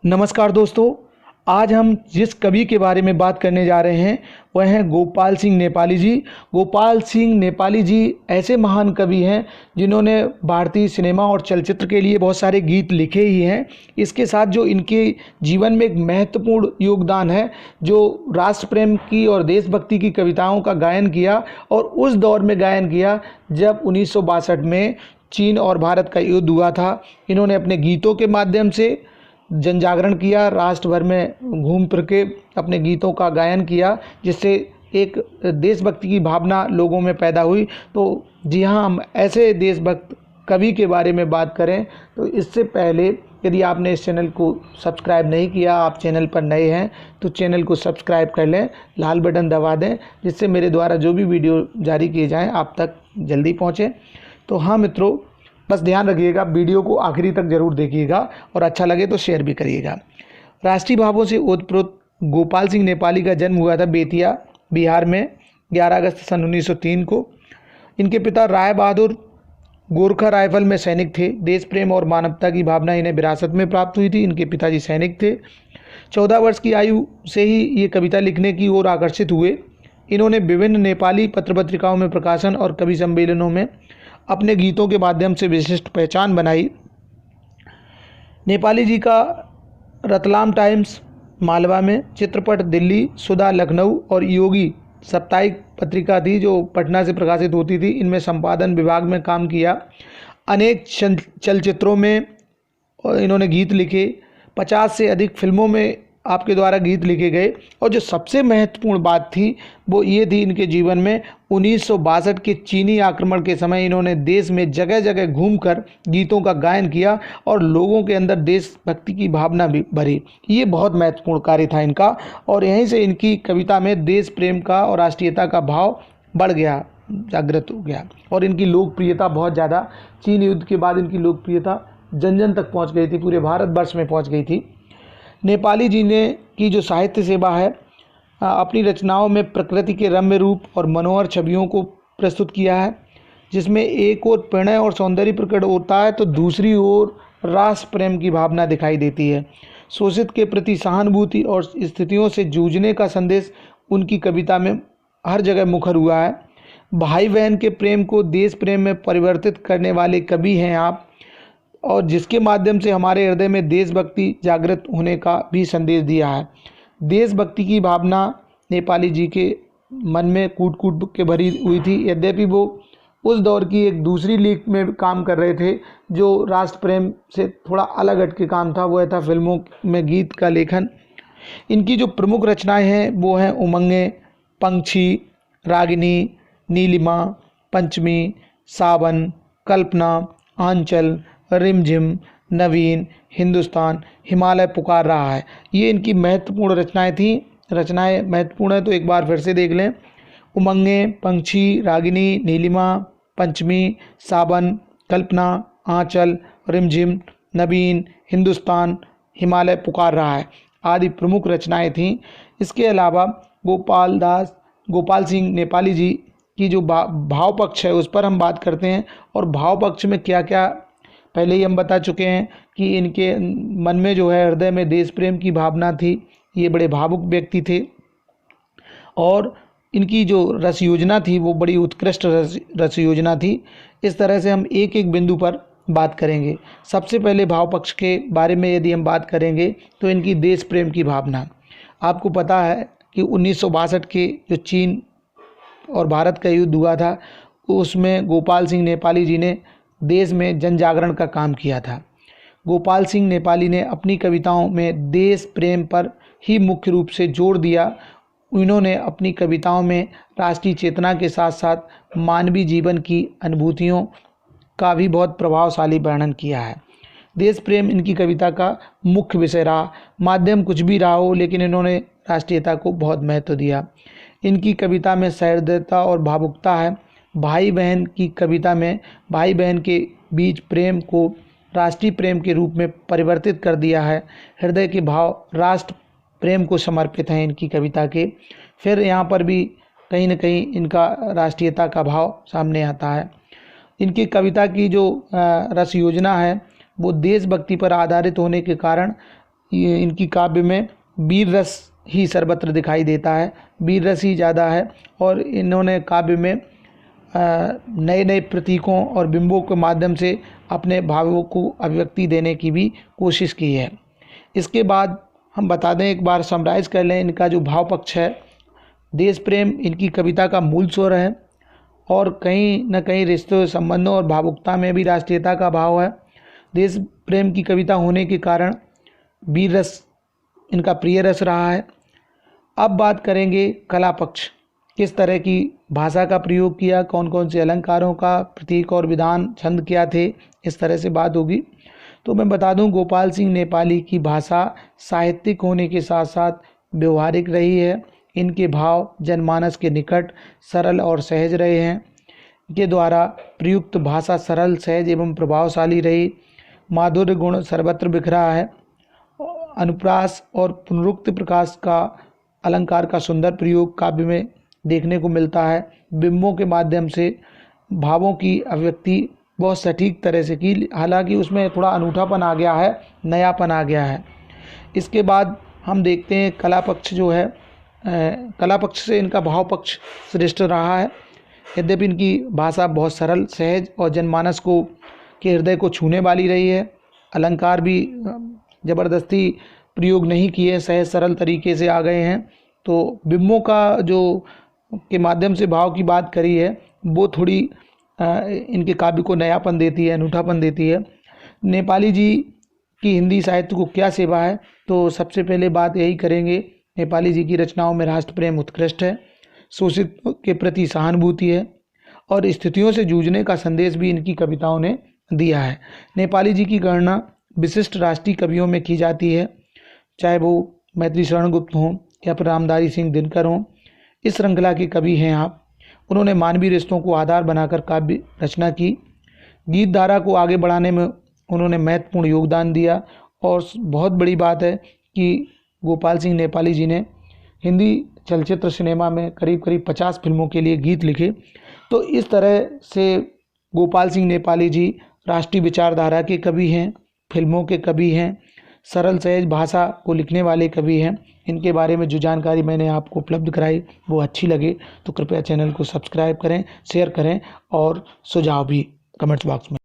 नमस्कार दोस्तों। आज हम जिस कवि के बारे में बात करने जा रहे हैं वह हैं गोपाल सिंह नेपाली जी। गोपाल सिंह नेपाली जी ऐसे महान कवि हैं जिन्होंने भारतीय सिनेमा और चलचित्र के लिए बहुत सारे गीत लिखे ही हैं। इसके साथ जो इनके जीवन में एक महत्वपूर्ण योगदान है, जो राष्ट्र प्रेम की और देशभक्ति की कविताओं का गायन किया और उस दौर में गायन किया जब 1962 में चीन और भारत का युद्ध हुआ था। इन्होंने अपने गीतों के माध्यम से जन जागरण किया, राष्ट्र भर में घूम फिर के अपने गीतों का गायन किया, जिससे एक देशभक्ति की भावना लोगों में पैदा हुई। तो जी हाँ, हम ऐसे देशभक्त कवि के बारे में बात करें तो इससे पहले यदि आपने इस चैनल को सब्सक्राइब नहीं किया, आप चैनल पर नए हैं तो चैनल को सब्सक्राइब कर लें, लाल बटन दबा दें, जिससे मेरे द्वारा जो भी वीडियो जारी किए जाएँ आप तक जल्दी पहुँचें। तो हाँ मित्रों, बस ध्यान रखिएगा, वीडियो को आखिरी तक जरूर देखिएगा और अच्छा लगे तो शेयर भी करिएगा। राष्ट्रीय भावों से ओतप्रोत गोपाल सिंह नेपाली का जन्म हुआ था बेतिया, बिहार में 11 अगस्त सन 1903 को। इनके पिता राय बहादुर गोरखा राइफल में सैनिक थे। देश प्रेम और मानवता की भावना इन्हें विरासत में प्राप्त हुई थी। इनके पिताजी सैनिक थे। 14 वर्ष की आयु से ही ये कविता लिखने की ओर आकर्षित हुए। इन्होंने विभिन्न नेपाली पत्र पत्रिकाओं में प्रकाशन और कवि सम्मेलनों में अपने गीतों के माध्यम से विशिष्ट पहचान बनाई। नेपाली जी का रतलाम टाइम्स मालवा में, चित्रपट दिल्ली, सुधा लखनऊ और योगी साप्ताहिक पत्रिका थी जो पटना से प्रकाशित होती थी, इनमें संपादन विभाग में काम किया। अनेक चलचित्रों में इन्होंने गीत लिखे। 50 से अधिक फिल्मों में आपके द्वारा गीत लिखे गए। और जो सबसे महत्वपूर्ण बात थी वो ये थी, इनके जीवन में 1962 के चीनी आक्रमण के समय इन्होंने देश में जगह जगह घूमकर गीतों का गायन किया और लोगों के अंदर देशभक्ति की भावना भी भरी। ये बहुत महत्वपूर्ण कार्य था इनका, और यहीं से इनकी कविता में देश प्रेम का और राष्ट्रीयता का भाव बढ़ गया, जागृत हो गया, और इनकी लोकप्रियता बहुत ज़्यादा, चीन युद्ध के बाद इनकी लोकप्रियता जन जन तक पहुँच गई थी, पूरे भारतवर्ष में पहुँच गई थी। नेपाली जी ने की जो साहित्य सेवा है, अपनी रचनाओं में प्रकृति के रम्य रूप और मनोहर छवियों को प्रस्तुत किया है, जिसमें एक ओर प्रणय और सौंदर्य प्रकट होता है तो दूसरी ओर राष्ट्र प्रेम की भावना दिखाई देती है। शोषित के प्रति सहानुभूति और स्थितियों से जूझने का संदेश उनकी कविता में हर जगह मुखर हुआ है। भाई बहन के प्रेम को देश प्रेम में परिवर्तित करने वाले कवि हैं आप, और जिसके माध्यम से हमारे हृदय में देशभक्ति जागृत होने का भी संदेश दिया है। देशभक्ति की भावना नेपाली जी के मन में कूट कूट के भरी हुई थी। यद्यपि वो उस दौर की एक दूसरी लीग में काम कर रहे थे जो राष्ट्र प्रेम से थोड़ा अलग हट के काम था, वह था फिल्मों में गीत का लेखन। इनकी जो प्रमुख रचनाएं हैं वो हैं उमंगे, पंछी, रागिनी, नीलिमा, पंचमी, सावन, कल्पना, आंचल, रिमझिम, नवीन, हिंदुस्तान, हिमालय पुकार रहा है। ये इनकी महत्वपूर्ण रचनाएं थीं। रचनाएं महत्वपूर्ण है तो एक बार फिर से देख लें। उमंगे, पंछी, रागिनी, नीलिमा, पंचमी, सावन, कल्पना, आंचल, रिमझिम, नवीन, हिंदुस्तान, हिमालय पुकार रहा है आदि प्रमुख रचनाएं थीं। इसके अलावा गोपाल सिंह नेपाली जी की जो भाव पक्ष है उस पर हम बात करते हैं। और भाव पक्ष में क्या क्या पहले ही हम बता चुके हैं कि इनके मन में जो है हृदय में देश प्रेम की भावना थी। ये बड़े भावुक व्यक्ति थे और इनकी जो रस योजना थी वो बड़ी उत्कृष्ट रस योजना थी। इस तरह से हम एक एक बिंदु पर बात करेंगे। सबसे पहले भाव पक्ष के बारे में यदि हम बात करेंगे तो इनकी देश प्रेम की भावना। आपको पता है कि 1962 के जो चीन और भारत का युद्ध हुआ था उसमें गोपाल सिंह नेपाली जी ने देश में जन जागरण का काम किया था। गोपाल सिंह नेपाली ने अपनी कविताओं में देश प्रेम पर ही मुख्य रूप से जोर दिया। इन्होंने अपनी कविताओं में राष्ट्रीय चेतना के साथ साथ मानवीय जीवन की अनुभूतियों का भी बहुत प्रभावशाली वर्णन किया है। देश प्रेम इनकी कविता का मुख्य विषय रहा। माध्यम कुछ भी रहा हो, लेकिन इन्होंने राष्ट्रीयता को बहुत महत्व दिया। इनकी कविता में सहृदयता और भावुकता है। भाई बहन की कविता में भाई बहन के बीच प्रेम को राष्ट्रीय प्रेम के रूप में परिवर्तित कर दिया है। हृदय के भाव राष्ट्र प्रेम को समर्पित हैं इनकी कविता के। फिर यहाँ पर भी कहीं न कहीं इनका राष्ट्रीयता का भाव सामने आता है। इनकी कविता की जो रस योजना है वो देशभक्ति पर आधारित होने के कारण ये इनकी काव्य में वीर रस ही सर्वत्र दिखाई देता है, वीर रस ही ज़्यादा है। और इन्होंने काव्य में नए नए प्रतीकों और बिंबों के माध्यम से अपने भावों को अभिव्यक्ति देने की भी कोशिश की है। इसके बाद हम बता दें, एक बार समराइज कर लें इनका जो भाव पक्ष है। देश प्रेम इनकी कविता का मूल स्वर है और कहीं न कहीं रिश्तों, संबंधों और भावुकता में भी राष्ट्रीयता का भाव है। देश प्रेम की कविता होने के कारण वीर रस इनका प्रिय रस रहा है। अब बात करेंगे कला पक्ष, किस तरह की भाषा का प्रयोग किया, कौन कौन से अलंकारों का प्रतीक और विधान छंद क्या थे, इस तरह से बात होगी। तो मैं बता दूं, गोपाल सिंह नेपाली की भाषा साहित्यिक होने के साथ साथ व्यवहारिक रही है। इनके भाव जनमानस के निकट, सरल और सहज रहे हैं। इनके द्वारा प्रयुक्त भाषा सरल, सहज एवं प्रभावशाली रही। माधुर्य गुण सर्वत्र बिखरा है। अनुप्रास और पुनरुक्त प्रकाश का अलंकार का सुंदर प्रयोग काव्य में देखने को मिलता है। बिंबों के माध्यम से भावों की अभिव्यक्ति बहुत सटीक तरह से की, हालांकि उसमें थोड़ा अनूठापन आ गया है, नयापन आ गया है। इसके बाद हम देखते हैं कला पक्ष जो है, कला पक्ष से इनका भाव पक्ष श्रेष्ठ रहा है। यद्यपि इनकी भाषा बहुत सरल, सहज और जनमानस को के हृदय को छूने वाली रही है। अलंकार भी ज़बरदस्ती प्रयोग नहीं किए, सहज सरल तरीके से आ गए हैं। तो बिंबों का जो के माध्यम से भाव की बात करी है, वो थोड़ी इनके काव्य को नयापन देती है, अनूठापन देती है। नेपाली जी की हिंदी साहित्य को क्या सेवा है, तो सबसे पहले बात यही करेंगे, नेपाली जी की रचनाओं में राष्ट्र प्रेम उत्कृष्ट है, शोषित के प्रति सहानुभूति है और स्थितियों से जूझने का संदेश भी इनकी कविताओं ने दिया है। नेपाली जी की गणना विशिष्ट राष्ट्रीय कवियों में की जाती है, चाहे वो मैत्री शरण गुप्त हों या फिर रामधारी सिंह दिनकर हों। इस श्रृंखला के कवि हैं आप। उन्होंने मानवीय रिश्तों को आधार बनाकर काव्य रचना की। गीत धारा को आगे बढ़ाने में उन्होंने महत्वपूर्ण योगदान दिया। और बहुत बड़ी बात है कि गोपाल सिंह नेपाली जी ने हिंदी चलचित्र सिनेमा में करीब करीब 50 फिल्मों के लिए गीत लिखे। तो इस तरह से गोपाल सिंह नेपाली जी राष्ट्रीय विचारधारा के कवि हैं, फिल्मों के कवि हैं, सरल सहज भाषा को लिखने वाले कवि हैं। इनके बारे में जो जानकारी मैंने आपको उपलब्ध कराई वो अच्छी लगे तो कृपया चैनल को सब्सक्राइब करें, शेयर करें और सुझाव भी कमेंट्स बॉक्स में